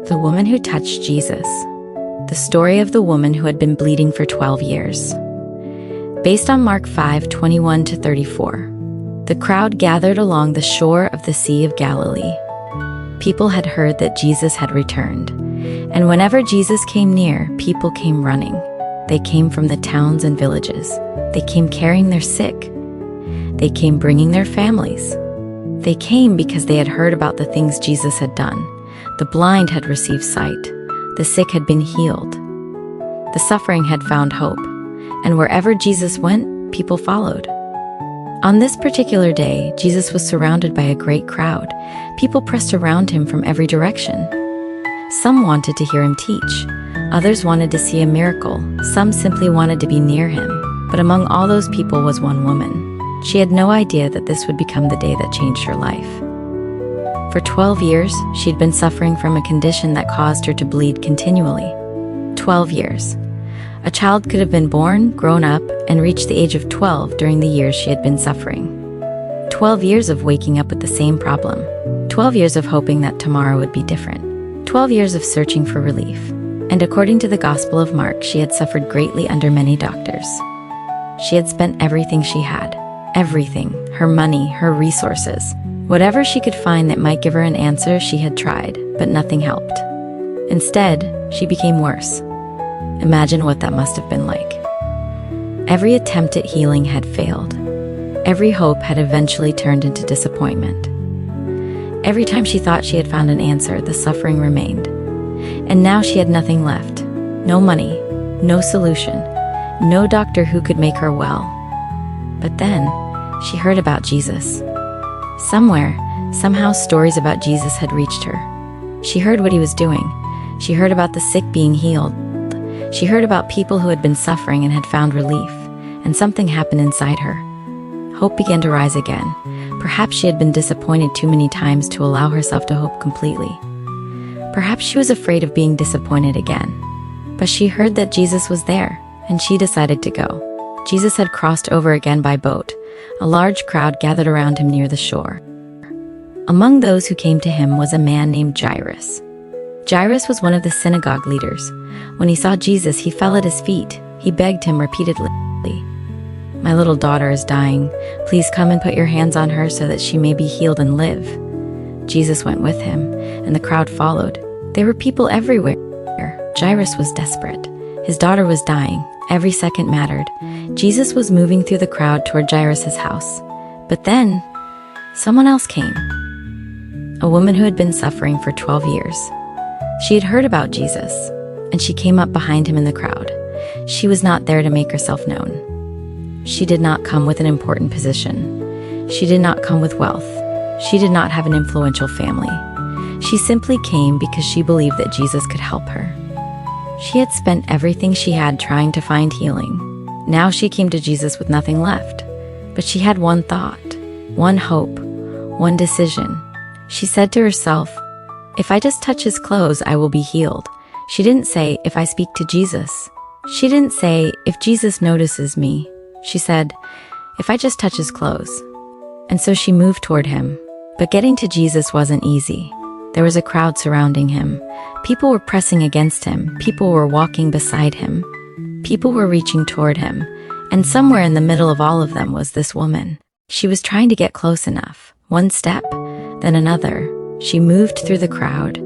The woman who touched Jesus. The story of the woman who had been bleeding for 12 years. Based on Mark 5:21-34. The crowd gathered along the shore of the Sea of Galilee. People had heard that Jesus had returned, and whenever Jesus came near, people came running. They came from the towns and villages. They came carrying their sick. They came bringing their families. They came because they had heard about the things Jesus had done. The blind had received sight. The sick had been healed. The suffering had found hope. And wherever Jesus went, people followed. On this particular day, Jesus was surrounded by a great crowd. People pressed around him from every direction. Some wanted to hear him teach. Others wanted to see a miracle. Some simply wanted to be near him. But among all those people was one woman. She had no idea that this would become the day that changed her life. For 12 years, she'd been suffering from a condition that caused her to bleed continually. 12 years. A child could have been born, grown up, and reached the age of 12 during the years she had been suffering. 12 years of waking up with the same problem. 12 years of hoping that tomorrow would be different. 12 years of searching for relief. And according to the Gospel of Mark, she had suffered greatly under many doctors. She had spent everything she had. Everything. Her money, her resources. Whatever she could find that might give her an answer, she had tried, but nothing helped. Instead, she became worse. Imagine what that must have been like. Every attempt at healing had failed. Every hope had eventually turned into disappointment. Every time she thought she had found an answer, the suffering remained. And now she had nothing left. No money, no solution, no doctor who could make her well. But then, she heard about Jesus. Somewhere, somehow stories about Jesus had reached her. She heard what he was doing. She heard about the sick being healed. She heard about people who had been suffering and had found relief. And something happened inside her. Hope began to rise again. Perhaps she had been disappointed too many times to allow herself to hope completely. Perhaps she was afraid of being disappointed again. But she heard that Jesus was there, and she decided to go. Jesus had crossed over again by boat. A large crowd gathered around him near the shore. Among those who came to him was a man named Jairus. Jairus was one of the synagogue leaders. When he saw Jesus, he fell at his feet. He begged him repeatedly, "My little daughter is dying. Please come and put your hands on her so that she may be healed and live." Jesus went with him, and the crowd followed. There were people everywhere. Jairus was desperate. His daughter was dying. Every second mattered. Jesus was moving through the crowd toward Jairus' house. But then, someone else came. A woman who had been suffering for 12 years. She had heard about Jesus, and she came up behind him in the crowd. She was not there to make herself known. She did not come with an important position. She did not come with wealth. She did not have an influential family. She simply came because she believed that Jesus could help her. She had spent everything she had trying to find healing. Now she came to Jesus with nothing left. But she had one thought, one hope, one decision. She said to herself, "If I just touch his clothes, I will be healed." She didn't say, "If I speak to Jesus." She didn't say, "If Jesus notices me." She said, "If I just touch his clothes." And so she moved toward him. But getting to Jesus wasn't easy. There was a crowd surrounding him. People were pressing against him. People were walking beside him. People were reaching toward him. And somewhere in the middle of all of them was this woman. She was trying to get close enough. One step, then another. She moved through the crowd.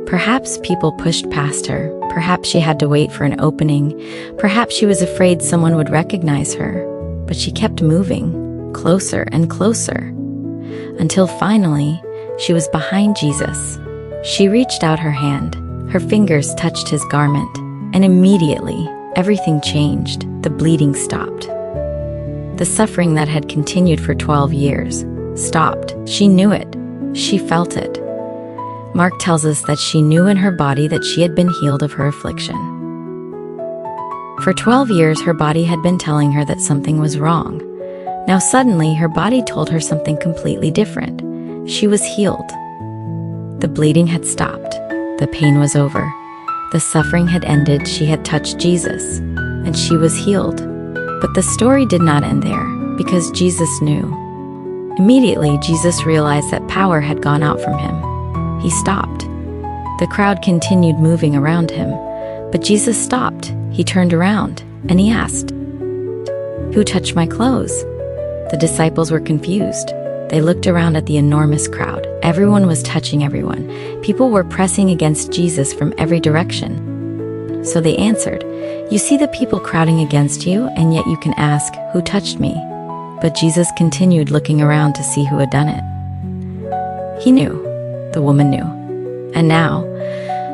Perhaps people pushed past her. Perhaps she had to wait for an opening. Perhaps she was afraid someone would recognize her. But she kept moving, closer and closer. Until finally, she was behind Jesus. She reached out her hand. Her fingers touched his garment. And immediately, everything changed. The bleeding stopped. The suffering that had continued for 12 years stopped. She knew it. She felt it. Mark tells us that she knew in her body that she had been healed of her affliction. For 12 years, her body had been telling her that something was wrong. Now suddenly, her body told her something completely different. She was healed. The bleeding had stopped. The pain was over. The suffering had ended. She had touched Jesus, and she was healed. But the story did not end there, because Jesus knew. Immediately, Jesus realized that power had gone out from him. He stopped. The crowd continued moving around him, but Jesus stopped. He turned around, and he asked, "Who touched my clothes?" The disciples were confused. They looked around at the enormous crowd. Everyone was touching everyone. People were pressing against Jesus from every direction. So they answered, "You see the people crowding against you, and yet you can ask, 'Who touched me?'" But Jesus continued looking around to see who had done it. He knew. The woman knew. And now,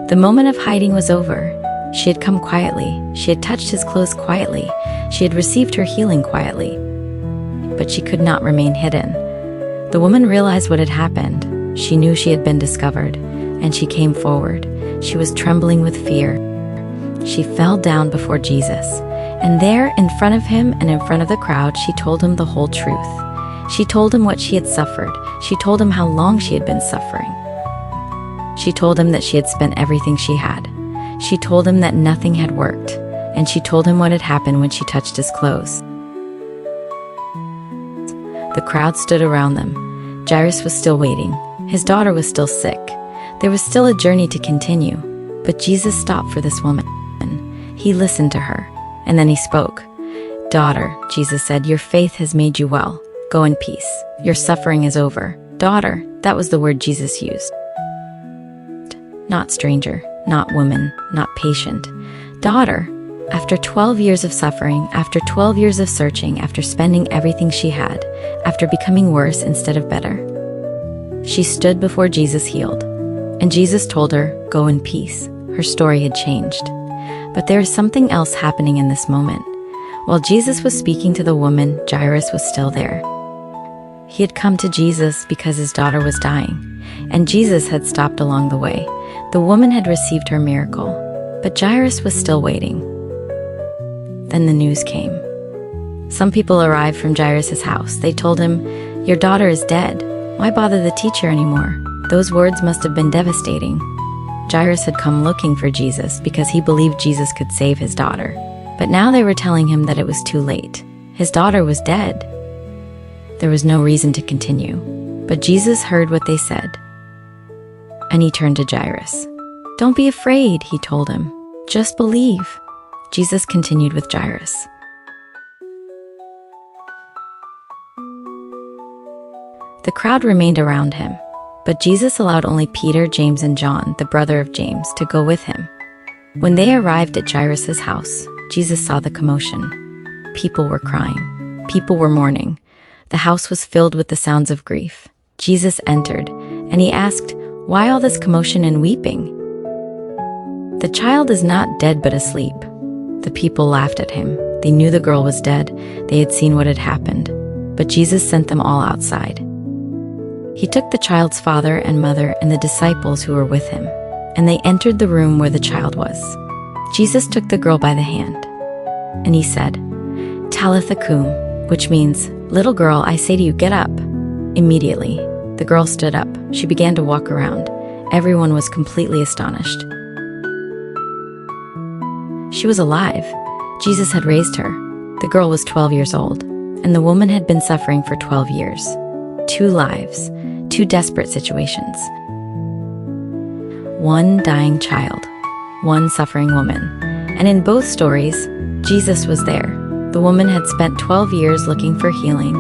the moment of hiding was over. She had come quietly. She had touched his clothes quietly. She had received her healing quietly. But she could not remain hidden. The woman realized what had happened. She knew she had been discovered, and she came forward. She was trembling with fear. She fell down before Jesus, and there, in front of him and in front of the crowd, she told him the whole truth. She told him what she had suffered. She told him how long she had been suffering. She told him that she had spent everything she had. She told him that nothing had worked, and she told him what had happened when she touched his clothes. The crowd stood around them. Jairus was still waiting. His daughter was still sick. There was still a journey to continue, but Jesus stopped for this woman. He listened to her, and then he spoke. "Daughter," Jesus said, "your faith has made you well. Go in peace. Your suffering is over." Daughter, that was the word Jesus used. Not stranger, not woman, not patient. Daughter. After 12 years of suffering, after 12 years of searching, after spending everything she had, after becoming worse instead of better, she stood before Jesus healed. And Jesus told her, "Go in peace." Her story had changed. But there is something else happening in this moment. While Jesus was speaking to the woman, Jairus was still there. He had come to Jesus because his daughter was dying, and Jesus had stopped along the way. The woman had received her miracle, but Jairus was still waiting. Then the news came. Some people arrived from Jairus' house. They told him, "Your daughter is dead. Why bother the teacher anymore?" Those words must have been devastating. Jairus had come looking for Jesus because he believed Jesus could save his daughter. But now they were telling him that it was too late. His daughter was dead. There was no reason to continue. But Jesus heard what they said. And he turned to Jairus. "Don't be afraid," he told him. "Just believe." Jesus continued with Jairus. The crowd remained around him, but Jesus allowed only Peter, James, and John, the brother of James, to go with him. When they arrived at Jairus' house, Jesus saw the commotion. People were crying. People were mourning. The house was filled with the sounds of grief. Jesus entered, and he asked, "Why all this commotion and weeping? The child is not dead but asleep." The people laughed at him. They knew the girl was dead. They had seen what had happened. But Jesus sent them all outside. He took the child's father and mother and the disciples who were with him, and they entered the room where the child was. Jesus took the girl by the hand, and he said, "Talitha cum," which means, "Little girl, I say to you, get up." Immediately, the girl stood up. She began to walk around. Everyone was completely astonished. She was alive. Jesus had raised her. The girl was 12 years old, and the woman had been suffering for 12 years. 2 lives, 2 desperate situations. 1 dying child, 1 suffering woman. And in both stories, Jesus was there. The woman had spent 12 years looking for healing.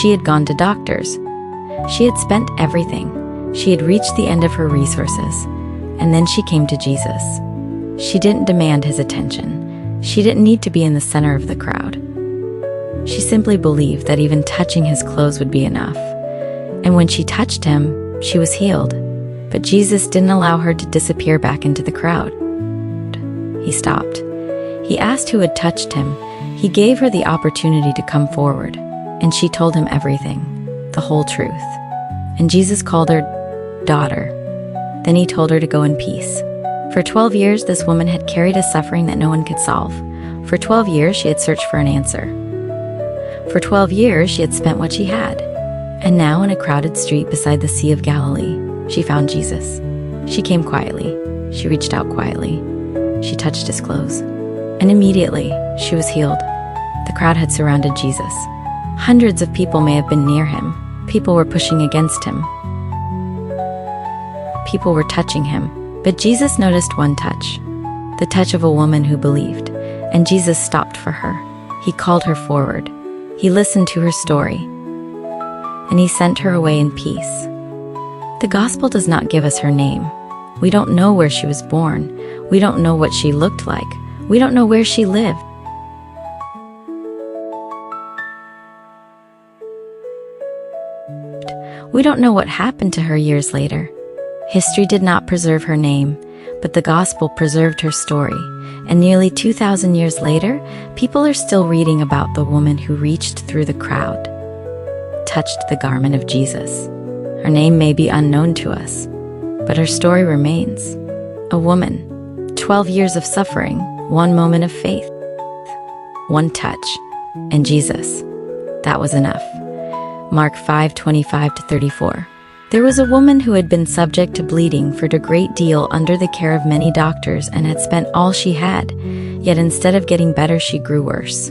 She had gone to doctors. She had spent everything. She had reached the end of her resources. And then she came to Jesus. She didn't demand his attention. She didn't need to be in the center of the crowd. She simply believed that even touching his clothes would be enough. And when she touched him, she was healed. But Jesus didn't allow her to disappear back into the crowd. He stopped. He asked who had touched him. He gave her the opportunity to come forward, and she told him everything, the whole truth. And Jesus called her daughter. Then he told her to go in peace. For 12 years, this woman had carried a suffering that no one could solve. For 12 years, she had searched for an answer. For 12 years, she had spent what she had. And now, in a crowded street beside the Sea of Galilee, she found Jesus. She came quietly. She reached out quietly. She touched his clothes. And immediately, she was healed. The crowd had surrounded Jesus. Hundreds of people may have been near him. People were pushing against him. People were touching him. But Jesus noticed one touch, the touch of a woman who believed, and Jesus stopped for her. He called her forward. He listened to her story, and he sent her away in peace. The gospel does not give us her name. We don't know where she was born. We don't know what she looked like. We don't know where she lived. We don't know what happened to her years later. History did not preserve her name, but the gospel preserved her story. And nearly 2,000 years later, people are still reading about the woman who reached through the crowd, touched the garment of Jesus. Her name may be unknown to us, but her story remains. A woman, 12 years of suffering, one moment of faith, one touch, and Jesus. That was enough. Mark 5:25-34. There was a woman who had been subject to bleeding for a great deal under the care of many doctors and had spent all she had, yet instead of getting better, she grew worse.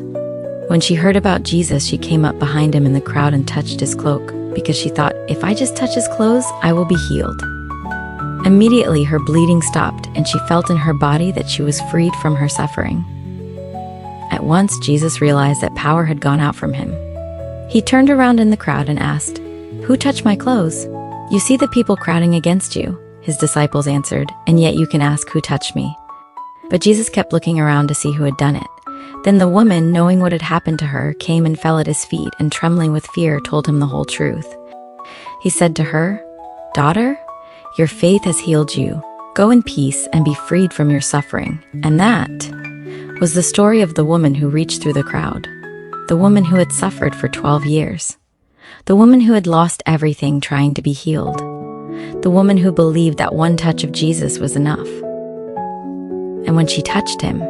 When she heard about Jesus, she came up behind him in the crowd and touched his cloak, because she thought, if I just touch his clothes, I will be healed. Immediately, her bleeding stopped, and she felt in her body that she was freed from her suffering. At once, Jesus realized that power had gone out from him. He turned around in the crowd and asked, "Who touched my clothes?" "You see the people crowding against you," his disciples answered, "and yet you can ask, 'Who touched me?'" But Jesus kept looking around to see who had done it. Then the woman, knowing what had happened to her, came and fell at his feet, and trembling with fear, told him the whole truth. He said to her, "Daughter, your faith has healed you. Go in peace and be freed from your suffering." And that was the story of the woman who reached through the crowd. The woman who had suffered for 12 years. The woman who had lost everything trying to be healed. The woman who believed that one touch of Jesus was enough. And when she touched him,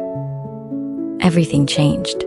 everything changed.